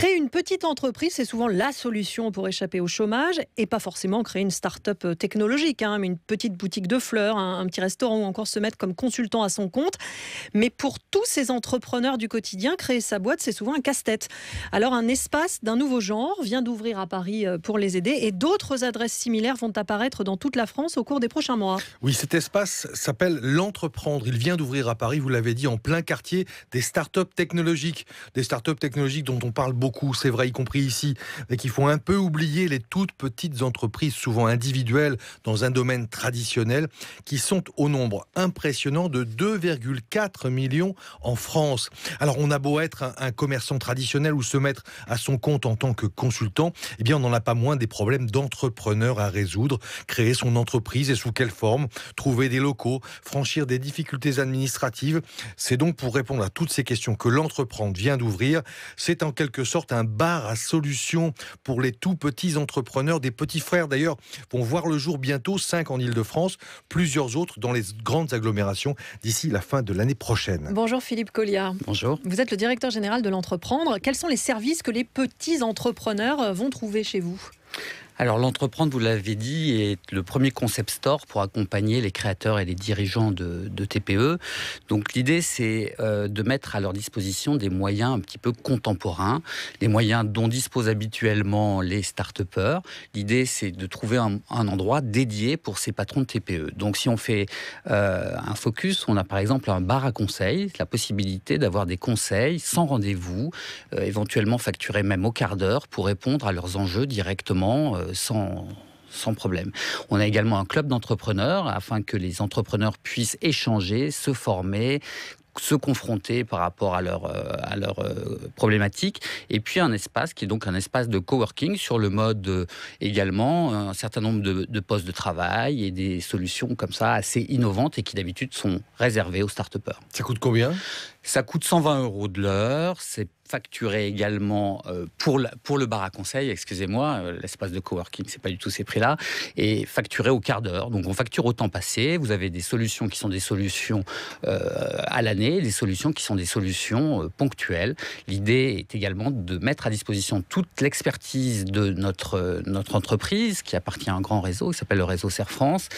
Créer une petite entreprise, c'est souvent la solution pour échapper au chômage et pas forcément créer une start-up technologique, mais une petite boutique de fleurs, un petit restaurant ou encore se mettre comme consultant à son compte. Mais pour tous ces entrepreneurs du quotidien, créer sa boîte, c'est souvent un casse-tête. Alors un espace d'un nouveau genre vient d'ouvrir à Paris pour les aider et d'autres adresses similaires vont apparaître dans toute la France au cours des prochains mois. Oui, cet espace s'appelle l'Entreprendre. Il vient d'ouvrir à Paris, vous l'avez dit, en plein quartier des startups technologiques. Des startups technologiques dont on parle beaucoup, c'est vrai, y compris ici, et qui font un peu oublier les toutes petites entreprises, souvent individuelles, dans un domaine traditionnel, qui sont au nombre impressionnant de 2,4 millions en France. Alors, on a beau être un commerçant traditionnel ou se mettre à son compte en tant que consultant, eh bien, on n'en a pas moins des problèmes d'entrepreneurs à résoudre. Créer son entreprise et sous quelle forme, trouver des locaux, franchir des difficultés administratives. C'est donc pour répondre à toutes ces questions que l'Entreprendre vient d'ouvrir. C'est en quelque sorte un bar à solutions pour les tout petits entrepreneurs. Des petits frères d'ailleurs vont voir le jour bientôt, 5 en Ile-de-France, plusieurs autres dans les grandes agglomérations d'ici la fin de l'année prochaine. Bonjour Philippe Colliard. Bonjour. Vous êtes le directeur général de l'Entreprendre. Quels sont les services que les petits entrepreneurs vont trouver chez vous ? Alors l'Entreprendre, vous l'avez dit, est le premier concept store pour accompagner les créateurs et les dirigeants de TPE. Donc l'idée, c'est de mettre à leur disposition des moyens un petit peu contemporains, les moyens dont disposent habituellement les start-upers. L'idée, c'est de trouver un endroit dédié pour ces patrons de TPE. Donc si on fait un focus, on a par exemple un bar à conseils, la possibilité d'avoir des conseils sans rendez-vous, éventuellement facturés même au quart d'heure pour répondre à leurs enjeux directement sans problème. On a également un club d'entrepreneurs afin que les entrepreneurs puissent échanger, se former, se confronter par rapport à leur problématique, et puis un espace qui est donc un espace de coworking sur le mode également un certain nombre de postes de travail et des solutions comme ça assez innovantes et qui d'habitude sont réservées aux start-upers. Ça coûte combien ? Ça coûte 120 € de l'heure, c'est facturé également pour le bar à conseil, excusez-moi, l'espace de coworking, c'est pas du tout ces prix-là, et facturé au quart d'heure. Donc on facture au temps passé, vous avez des solutions qui sont des solutions à l'année, des solutions qui sont des solutions ponctuelles. L'idée est également de mettre à disposition toute l'expertise de notre entreprise, qui appartient à un grand réseau, qui s'appelle le réseau Serre France.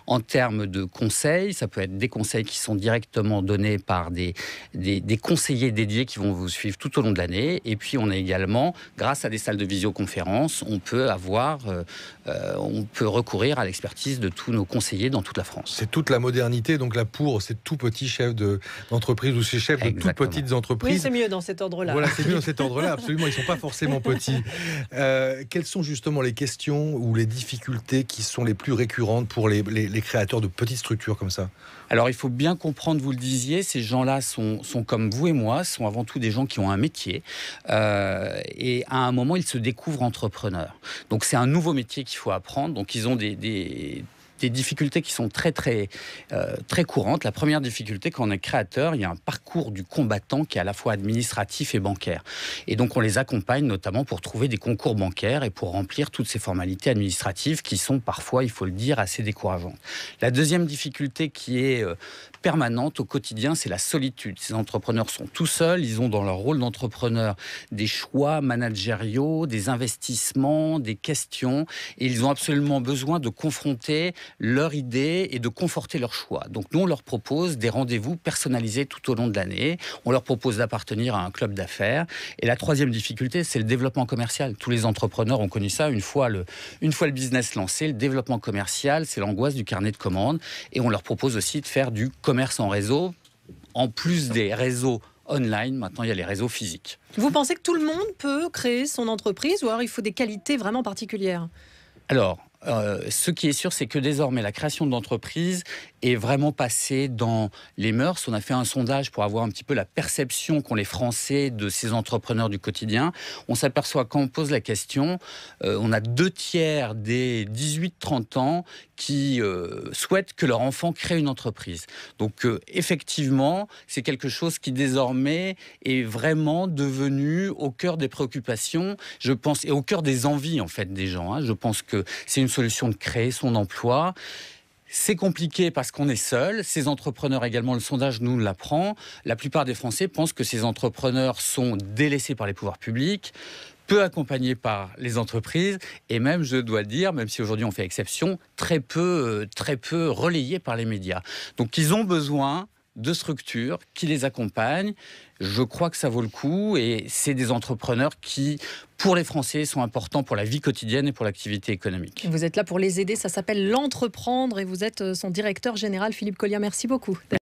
En termes de conseils, ça peut être des conseils qui sont directement donnés par des conseillers dédiés qui vont vous suivre tout au long de l'année. Et puis on a également, grâce à des salles de visioconférence, on peut recourir à l'expertise de tous nos conseillers dans toute la France. C'est toute la modernité, donc là pour ces tout petits chefs d'entreprise ou ces chefs de toutes petites entreprises. Oui, c'est mieux dans cet ordre-là. Voilà, c'est mieux dans cet ordre-là, absolument, ils ne sont pas forcément petits. Quelles sont justement les questions ou les difficultés qui sont les plus récurrentes pour les créateurs de petites structures comme ça ? Alors il faut bien comprendre, vous le disiez, ces gens-là sont comme vous et moi, sont avant tout des gens qui ont un métier et à un moment ils se découvrent entrepreneurs. Donc c'est un nouveau métier qu'il faut apprendre, donc ils ont des difficultés qui sont très courantes. La première difficulté, quand on est créateur, il y a un parcours du combattant qui est à la fois administratif et bancaire. Et donc on les accompagne notamment pour trouver des concours bancaires et pour remplir toutes ces formalités administratives qui sont parfois, il faut le dire, assez décourageantes. La deuxième difficulté qui est permanente au quotidien, c'est la solitude. Ces entrepreneurs sont tout seuls, ils ont dans leur rôle d'entrepreneur des choix managériaux, des investissements, des questions, et ils ont absolument besoin de confronter leur idée et de conforter leur choix. Donc nous, on leur propose des rendez-vous personnalisés tout au long de l'année. On leur propose d'appartenir à un club d'affaires. Et la troisième difficulté, c'est le développement commercial. Tous les entrepreneurs ont connu ça. Une fois le business lancé, le développement commercial, c'est l'angoisse du carnet de commandes. Et on leur propose aussi de faire du commerce en réseau. En plus des réseaux online, maintenant il y a les réseaux physiques. Vous pensez que tout le monde peut créer son entreprise ou alors il faut des qualités vraiment particulières ? Alors, ce qui est sûr, c'est que désormais, la création d'entreprise est vraiment passée dans les mœurs. On a fait un sondage pour avoir un petit peu la perception qu'ont les Français de ces entrepreneurs du quotidien. On s'aperçoit, quand on pose la question, on a 2/3 des 18-30 ans qui souhaitent que leur enfant crée une entreprise. Donc, effectivement, c'est quelque chose qui désormais est vraiment devenu au cœur des préoccupations, je pense, et au cœur des envies, en fait, des gens. Je pense que c'est une solution de créer son emploi. C'est compliqué parce qu'on est seul. Ces entrepreneurs également, le sondage nous l'apprend. La plupart des Français pensent que ces entrepreneurs sont délaissés par les pouvoirs publics, peu accompagnés par les entreprises et même, je dois dire, même si aujourd'hui on fait exception, très peu relayés par les médias. Donc ils ont besoin de structures qui les accompagnent. Je crois que ça vaut le coup et c'est des entrepreneurs qui, pour les Français, sont importants pour la vie quotidienne et pour l'activité économique. Vous êtes là pour les aider, ça s'appelle l'entreprendre et vous êtes son directeur général, Philippe Collier. Merci beaucoup.